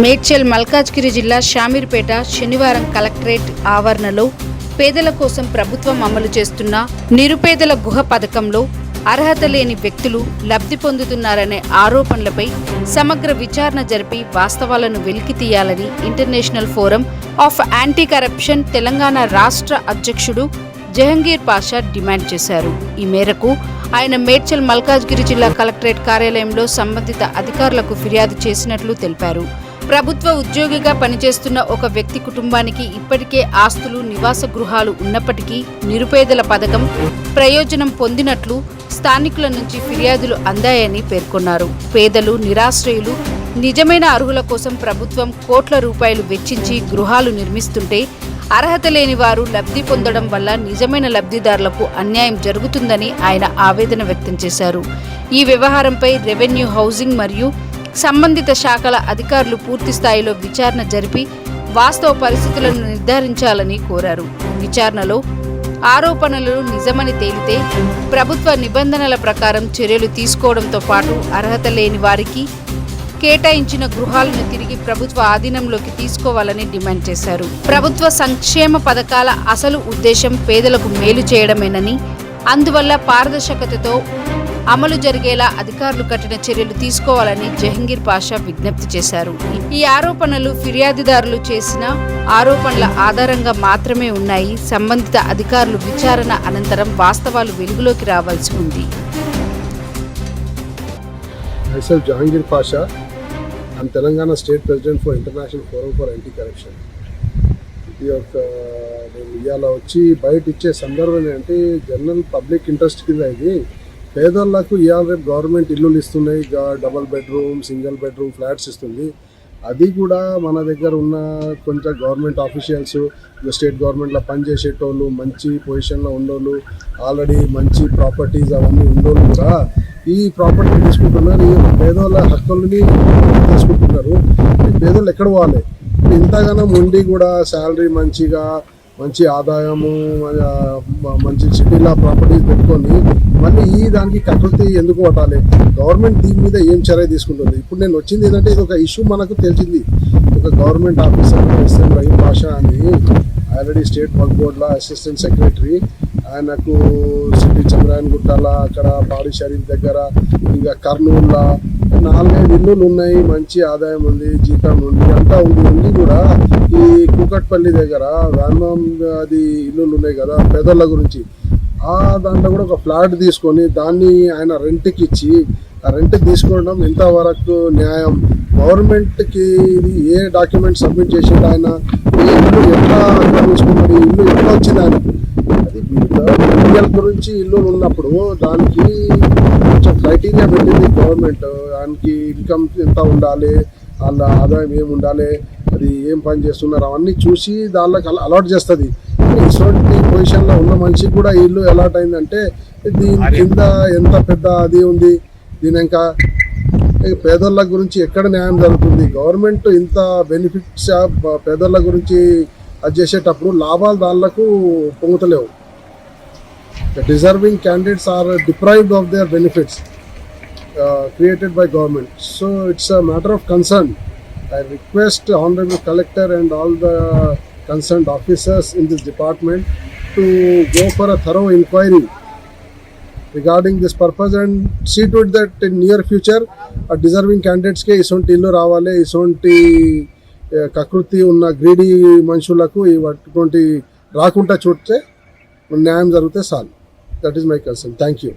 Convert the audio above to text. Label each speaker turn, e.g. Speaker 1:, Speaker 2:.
Speaker 1: మేడ్చల్ మల్కాజ్గిరి జిల్లా షామీర్పేట శనివారం కలెక్టరేట్ ఆవరణలో పేదల కోసం ప్రభుత్వం అమలు చేస్తున్న నిరుపేదల గుహ పథకంలో అర్హత లేని వ్యక్తులు లబ్ధి పొందుతున్నారనే ఆరోపణలపై సమగ్ర విచారణ జరిపి వాస్తవాలను వెలికి తీయాలని international forum of anti corruption Telangana రాష్ట్ర అధ్యక్షుడు జహంగీర్ పాషా డిమాండ్ చేశారు. ఈ మేరకు ఆయన మేడ్చల్ మల్కాజ్గిరి జిల్లా కలెక్టరేట్ కార్యాలయంలో సంబంధిత అధికారులకు ఫిర్యాదు చేసినట్లు తెలిపారు. ప్రభుత్వ ఉద్యోగిగా పనిచేస్తున్న ఒక వ్యక్తి కుటుంబానికి ఇప్పటికే ఆస్తులు, నివాస గృహాలు ఉన్నప్పటికీ నిరుపేదల పథకం ప్రయోజనం పొందినట్లు స్థానికుల నుంచి ఫిర్యాదులు అందాయని పేర్కొన్నారు. పేదలు, నిరాశ్రయులు, నిజమైన అర్హుల కోసం ప్రభుత్వం కోట్ల రూపాయలు వెచ్చించి గృహాలు నిర్మిస్తుంటే అర్హత లేని వారు లబ్ధి పొందడం వల్ల నిజమైన లబ్ధిదారులకు అన్యాయం జరుగుతుందని ఆయన ఆవేదన వ్యక్తం చేశారు. ఈ వ్యవహారంపై రెవెన్యూ, హౌసింగ్ మరియు సంబంధిత శాఖల అధికారులు పూర్తి స్థాయిలో విచారణ జరిపి వాస్తవ పరిస్థితులను నిర్ధారించాలని కోరారు. విచారణలో ఆరోపణలు నిజమని తేలితే ప్రభుత్వ నిబంధనల ప్రకారం చర్యలు తీసుకోవడంతో పాటు అర్హత లేని వారికి కేటాయించిన గృహాలను తిరిగి ప్రభుత్వ ఆధీనంలోకి తీసుకోవాలని డిమాండ్ చేశారు. ప్రభుత్వ సంక్షేమ పథకాల అసలు ఉద్దేశం పేదలకు మేలు చేయడమేనని, అందువల్ల పారదర్శకతతో అమలు జరిగేలా అధికారులు కఠిన చర్యలు తీసుకోవాలని జహంగీర్ పాషా విజ్ఞప్తి చేశారు. ఈ ఆరోపణలు ఫిర్యాదుదారులు చేసిన ఆరోపణల ఆధారంగా మాత్రమే ఉన్నాయి. సంబంధిత అధికారులు విచారణ అనంతరం వాస్తవాలు వెలుగులోకి రావాల్సి ఉంది.
Speaker 2: Jahangir Pasha, I'm Telangana State President for International Forum for Anti-Corruption. ఇది ఒక నేను ఇవాళ వచ్చి బయట ఇచ్చే సందర్భం ఏంటంటే జనరల్ పబ్లిక్ ఇంట్రెస్ట్ కింద ఇది పేదోళ్ళకు ఇవాళ రేపు గవర్నమెంట్ ఇల్లులు ఇస్తున్నాయి, double bedroom, single bedroom flats ఇస్తుంది. అది కూడా మన దగ్గర ఉన్న కొంచెం గవర్నమెంట్ ఆఫీషియల్స్, స్టేట్ గవర్నమెంట్లో పనిచేసేటోళ్ళు, మంచి పొజిషన్లో ఉన్నోళ్ళు, ఆల్రెడీ మంచి ప్రాపర్టీస్ అవన్నీ ఉన్నోళ్ళు కూడా ఈ ప్రాపర్టీ తీసుకుంటున్నారు. ఈ పేదోళ్ళ హక్కులని తీసుకుంటున్నారు. ఈ పేదోళ్ళు ఎక్కడ పోవాలి? ఇంతగానో ఉండి కూడా శాలరీ మంచి ఆదాయము, మంచి సిటీలో ప్రాపర్టీస్ పెట్టుకొని మళ్ళీ ఈ దానికి కకృతి ఎందుకు పట్టాలి? గవర్నమెంట్ దీని మీద ఏం చర్య తీసుకుంటుంది? ఇప్పుడు నేను వచ్చింది ఏంటంటే ఇది ఒక ఇష్యూ మనకు తెలిసింది. ఒక government officer SM Rahim Pasha అని ఆల్రెడీ స్టేట్ వర్క్ బోర్డ్లో అసిస్టెంట్ సెక్రటరీ, ఆయనకు సిటీ చంద్రాయన్ గుట్టాల అక్కడ పాడి షరీఫ్ దగ్గర ఇంకా కర్నూలులో 4-5 ఇల్లులు ఉన్నాయి. మంచి ఆదాయం ఉంది, జీతం ఉంది, అంతా ఉంది కూడా ఈ కూకట్పల్లి దగ్గర అది ఇల్లులు ఉన్నాయి కదా పేదోళ్ళ గురించి, ఆ దాంట్లో కూడా ఒక ఫ్లాట్ తీసుకొని దాన్ని ఆయన రెంట్కి ఇచ్చి ఆ రెంట్కి తీసుకోవడం ఎంతవరకు న్యాయం? గవర్నమెంట్కి ఇది ఏ డాక్యుమెంట్ సబ్మిట్ చేసిండు ఆయన? ఈ ఇల్లు ఎట్లా ఆక్రమించుకున్నాడు? ఈ ఇల్లు ఎట్లా వచ్చింది ఆయనకు? అది మెటీరియల్ గురించి ఇల్లులు ఉన్నప్పుడు దానికి కొంచెం క్రైటీరియా పెట్టింది గవర్నమెంట్. దానికి ఇన్కమ్ ఎంత ఉండాలి, వాళ్ళ ఆదాయం ఏమి ఉండాలి, అది ఏం పని చేస్తున్నారు అవన్నీ చూసి దానిలోకి అలాట్ చేస్తుంది. ఇటువంటి పొజిషన్లో ఉన్న మనిషికి కూడా ఇల్లు అలాట్ అయిందంటే దీని కింద ఎంత పెద్ద అది ఉంది. దీని ఇంకా పేదోళ్ళ గురించి ఎక్కడ న్యాయం జరుగుతుంది? గవర్నమెంట్ ఇంత బెనిఫిట్స్ పేదోళ్ళ గురించి అది చేసేటప్పుడు లాభాలు దానిలకు పొంగుతలేవు. The deserving candidates are deprived of their benefits created by government. So it's a matter of concern. I request Honorable Collector and all the concerned officers in this department to go for a thorough inquiry regarding this purpose and see to it that in near future deserving candidates ke isonti illu ravale, isonti kakruti unna greedy manshulaku ivatunti rakunta chutte న్యాయం జరిగితే చాలు. That is my concern. Thank you.